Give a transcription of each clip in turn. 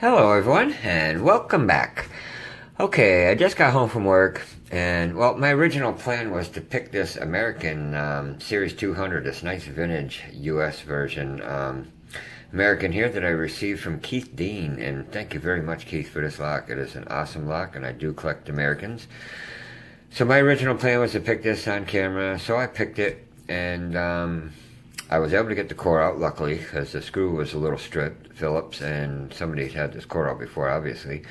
Hello everyone, and welcome back. Okay, I just got home from work, and well, my original plan was to pick this American Series 200, this nice vintage US version American here that I received from Keith Dean, and thank you very much, Keith, for this lock. It is an awesome lock, and I do collect Americans. So my original plan was to pick this on camera, so I picked it, and I was able to get the core out, luckily, because the screw was a little stripped, Phillips, and somebody had this core out before, obviously.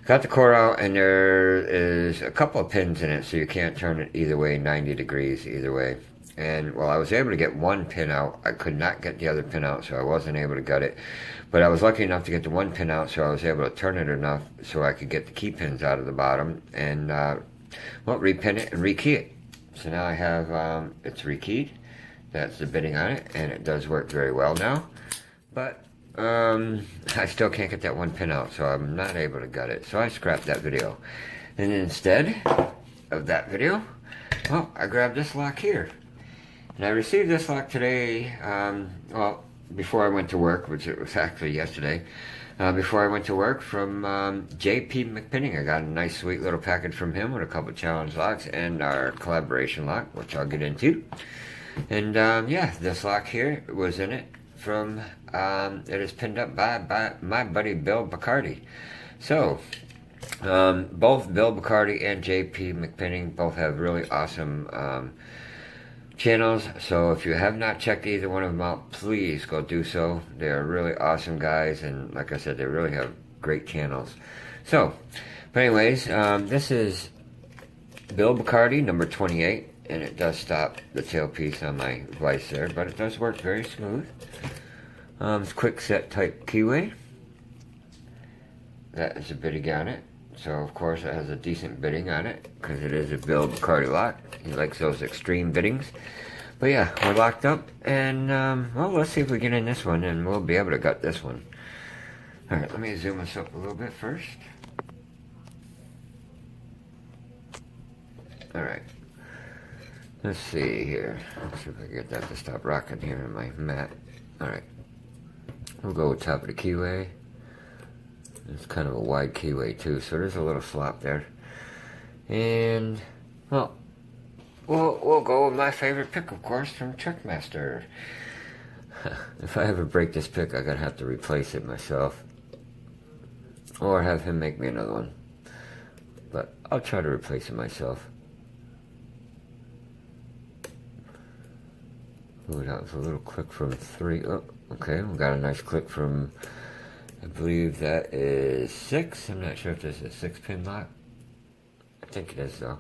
Got the core out, and there is a couple of pins in it, so you can't turn it either way, 90 degrees either way. And, well, I was able to get one pin out. I could not get the other pin out, so I wasn't able to get it. But I was lucky enough to get the one pin out, so I was able to turn it enough so I could get the key pins out of the bottom and, well, repin it and rekey it. So now I have, it's rekeyed. That's the bitting on it, and it does work very well now. But I still can't get that one pin out, so I'm not able to get it. So I scrapped that video. And instead of that video, well, I grabbed this lock here. And I received this lock today, well, before I went to work, which it was actually yesterday. Before I went to work from Jp McPinning. I got a nice sweet little package from him with a couple challenge locks and our collaboration lock, which I'll get into. And yeah, this lock here was in it from, it is pinned up by my buddy Bill Bacard. So, both Bill Bacard and Jp McPinning both have really awesome channels. So if you have not checked either one of them out, please go do so. They are really awesome guys, and like I said, they really have great channels. So, but anyways, this is Bill Bacard, number 28. And it does stop the tailpiece on my vise there, but it does work very smooth. It's quick set type keyway. That is a bitting on it. So of course it has a decent bitting on it, because it is a Bill Bacard lock. He likes those extreme bittings. But yeah, we're locked up, and well, let's see if we get in this one, and we'll be able to gut this one. Alright, let me zoom this up a little bit first. Alright. Let's see here. Let's see if I can get that to stop rocking here in my mat. Alright. We'll go with top of the keyway. It's kind of a wide keyway too, so there's a little slop there. And, well, we'll go with my favorite pick, of course, from Trickmaster. If I ever break this pick, I'm going to have to replace it myself. Or have him make me another one. But I'll try to replace it myself. Ooh, that was a little click from 3. Oh, okay, we got a nice click from, I believe that is 6. I'm not sure if this is a 6-pin lock. I think it is, though.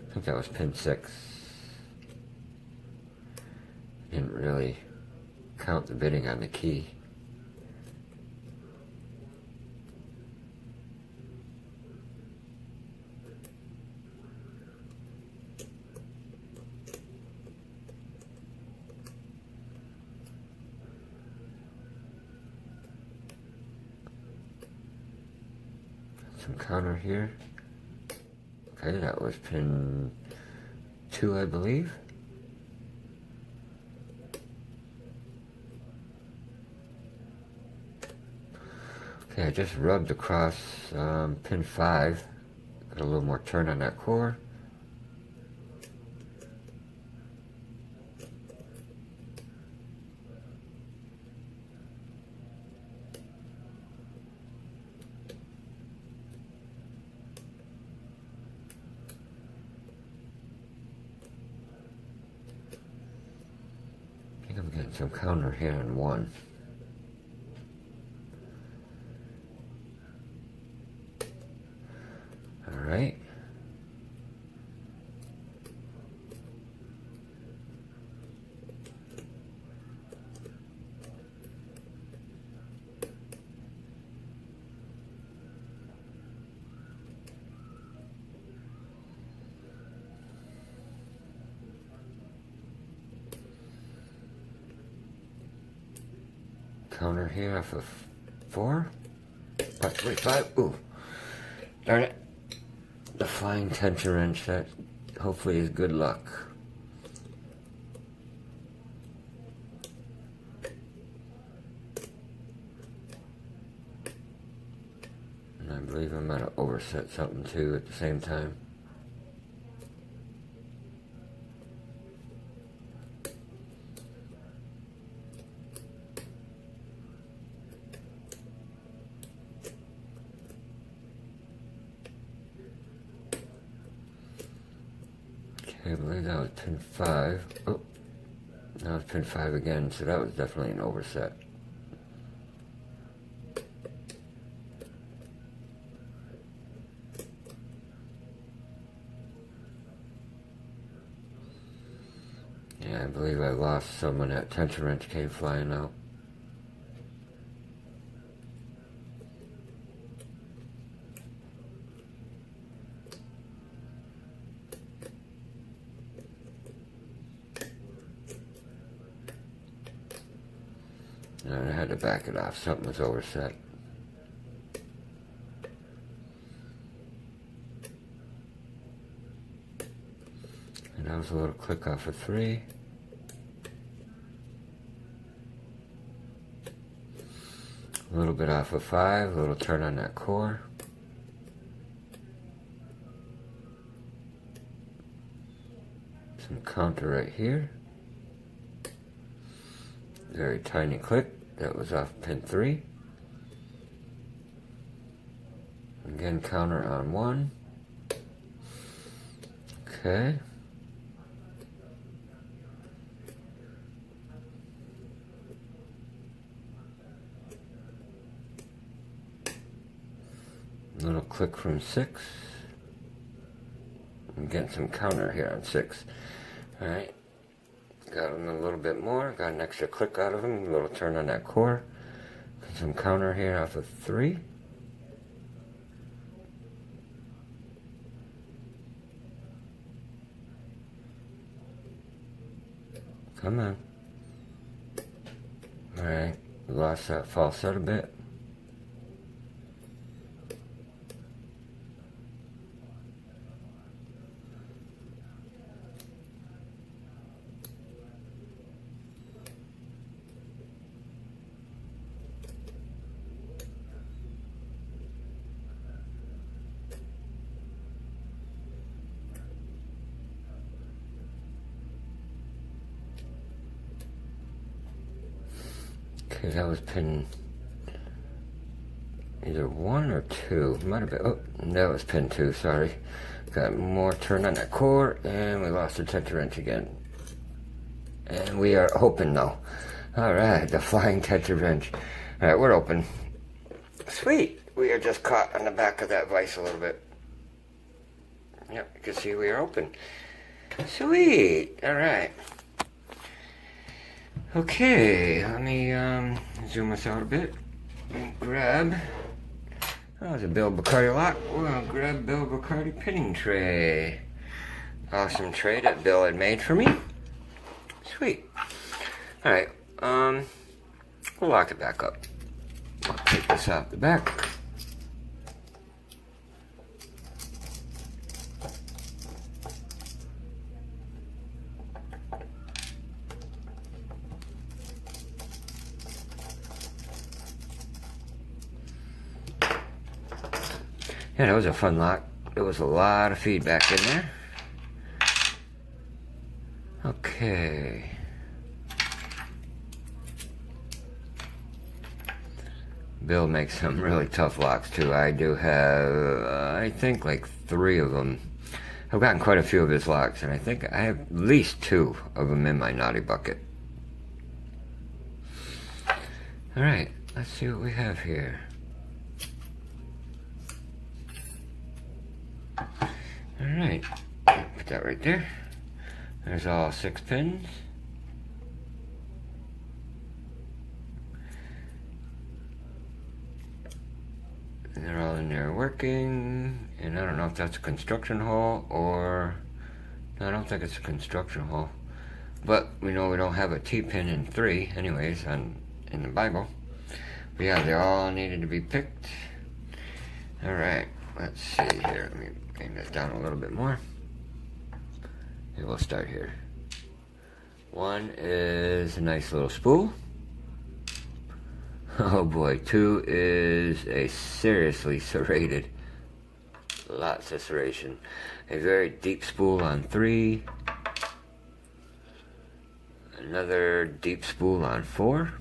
I think that was pin 6. Didn't really count the bitting on the key. Some counter here. Okay, that was pin 2, I believe. Okay, I just rubbed across pin 5. Got a little more turn on that core. I'm getting some counter here on 1. Alright. Counter here off of 4. 5. Ooh. Darn it. The flying tension wrench, that hopefully is good luck. believe I might have overset something too at the same time. Okay, I believe that was pin 5. Oh, that was pin 5 again, so that was definitely an overset. Yeah, I believe I lost some when that tension wrench came flying out. And I had to back it off. Something was overset. And that was a little click off of 3. A little bit off of 5, a little turn on that core. Some counter right here. Very tiny click, that was off pin 3. Again, counter on 1. Okay. Little click from 6. I'm getting some counter here on 6. Alright. Got him a little bit more. Got an extra click out of him. A little turn on that core. Some counter here off of 3. Come on. Alright. Lost that false set a bit. Okay, that was pin either 1 or 2. Might have been, oh, that was pin 2, sorry. Got more turn on that core, and we lost the tension wrench again. And we are open now. Alright, the flying tension wrench. Alright, we're open. Sweet! We are just caught on the back of that vise a little bit. Yep, you can see we are open. Sweet! Alright. Okay, let me zoom us out a bit. Grab. Oh, there's a Bill Bacard lock. We'll grab Bill Bacard pinning tray. Awesome tray that Bill had made for me. Sweet. Alright, we'll lock it back up. I'll take this out the back. Yeah, that was a fun lock. There was a lot of feedback in there. Okay. Bill makes some really tough locks too. I do have, I think like 3 of them. I've gotten quite a few of his locks, and I think I have at least 2 of them in my naughty bucket. Alright, let's see what we have here. Alright, put that right there. There's all 6 pins. And they're all in there working. And I don't know if that's a construction hole or... No, I don't think it's a construction hole. But we know we don't have a T-pin in 3 anyways in the Bible. But yeah, they all needed to be picked. Alright, let's see here. Let me bring this down a little bit more. Okay, we'll start here. One is a nice little spool. Oh boy, 2 is a seriously serrated. Lots of serration. A very deep spool on 3. Another deep spool on 4.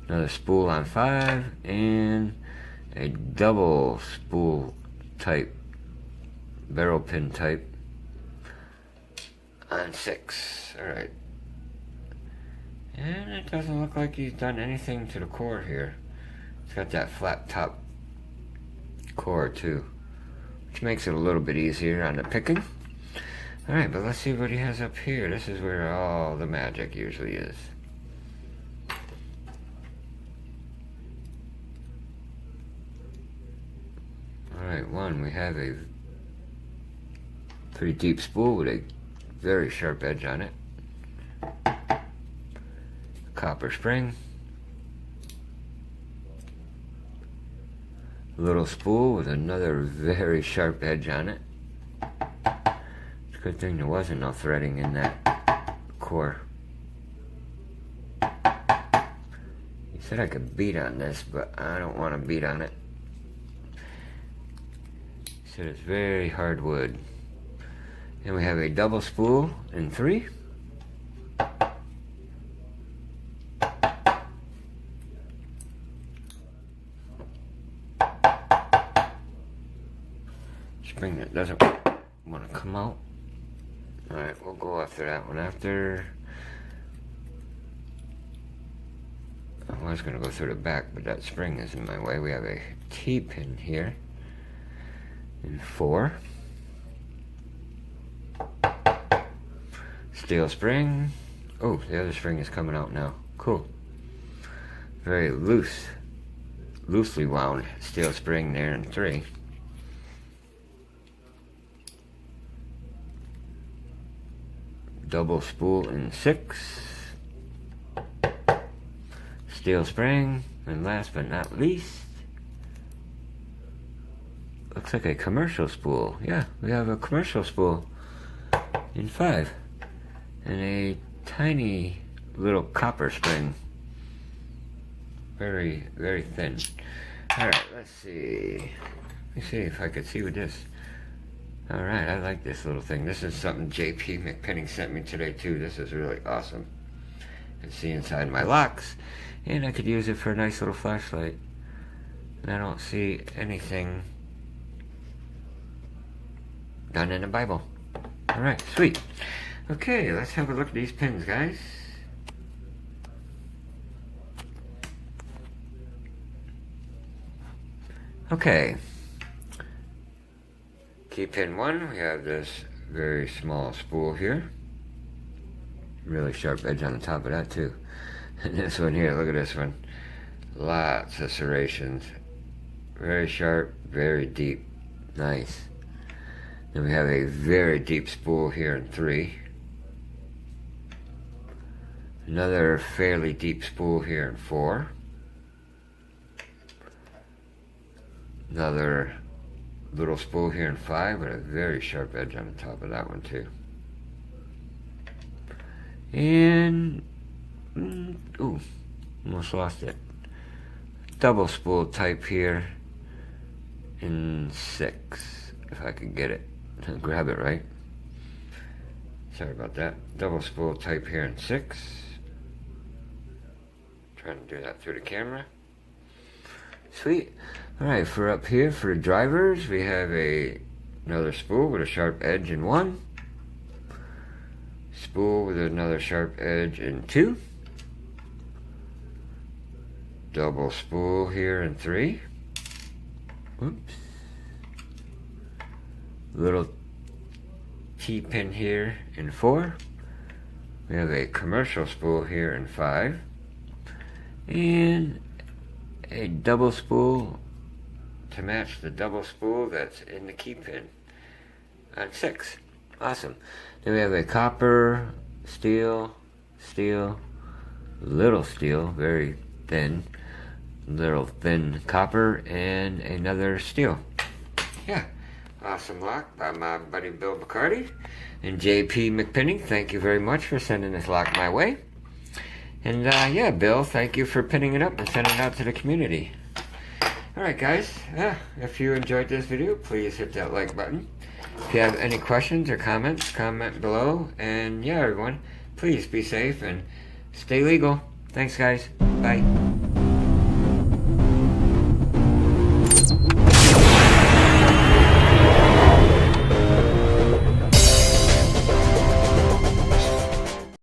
Another spool on 5. And a double spool type, barrel pin type on 6. Alright. And it doesn't look like he's done anything to the core here. It's got that flat top core too, which makes it a little bit easier on the picking. Alright, but let's see what he has up here. This is where all the magic usually is. Alright, we have a pretty deep spool with a very sharp edge on it. Copper spring. Little spool with another very sharp edge on it. It's a good thing there wasn't no threading in that core. He said I could beat on this, but I don't want to beat on it. He said it's very hard wood. And we have a double spool in 3. Spring that doesn't want to come out. Alright, we'll go after that one. After, I was going to go through the back, but that spring is in my way. We have a T-pin here in 4. Steel spring. Oh, the other spring is coming out now. Cool. Very loosely wound steel spring there in 3. Double spool in 6. Steel spring. And last but not least, looks like a commercial spool. Yeah, we have a commercial spool in 5. And a tiny little copper spring. Very, very thin. Alright, let's see. Let me see if I could see with this. Alright, I like this little thing. This is something Jp McPinning sent me today too. This is really awesome. I can see inside my locks, and I could use it for a nice little flashlight. And I don't see anything done in the Bible. Alright, sweet. Okay, let's have a look at these pins, guys. Okay. Key pin 1, we have this very small spool here. Really sharp edge on the top of that too. And this one here, look at this one. Lots of serrations. Very sharp, very deep. Nice. Then we have a very deep spool here in 3. Another fairly deep spool here in 4. Another little spool here in 5 with a very sharp edge on the top of that one too. And ooh, almost lost it. Double spool type here in 6, if I could get it. Grab it right. Sorry about that. Double spool type here in 6. Trying to do that through the camera. Sweet. Alright, for up here, for the drivers, we have another spool with a sharp edge in 1. Spool with another sharp edge in 2. Double spool here in 3. Oops. Little T-pin here in 4. We have a commercial spool here in 5. And a double spool to match the double spool that's in the key pin on 6. Awesome. Then we have a copper, steel, little steel, very thin, little thin copper, and another steel. Yeah. Awesome lock by my buddy Bill Bacard and Jp McPinning. Thank you very much for sending this lock my way. And yeah, Bill, thank you for pinning it up and sending it out to the community. Alright guys, if you enjoyed this video, please hit that like button. If you have any questions or comments, comment below. And yeah, everyone, please be safe and stay legal. Thanks guys. Bye.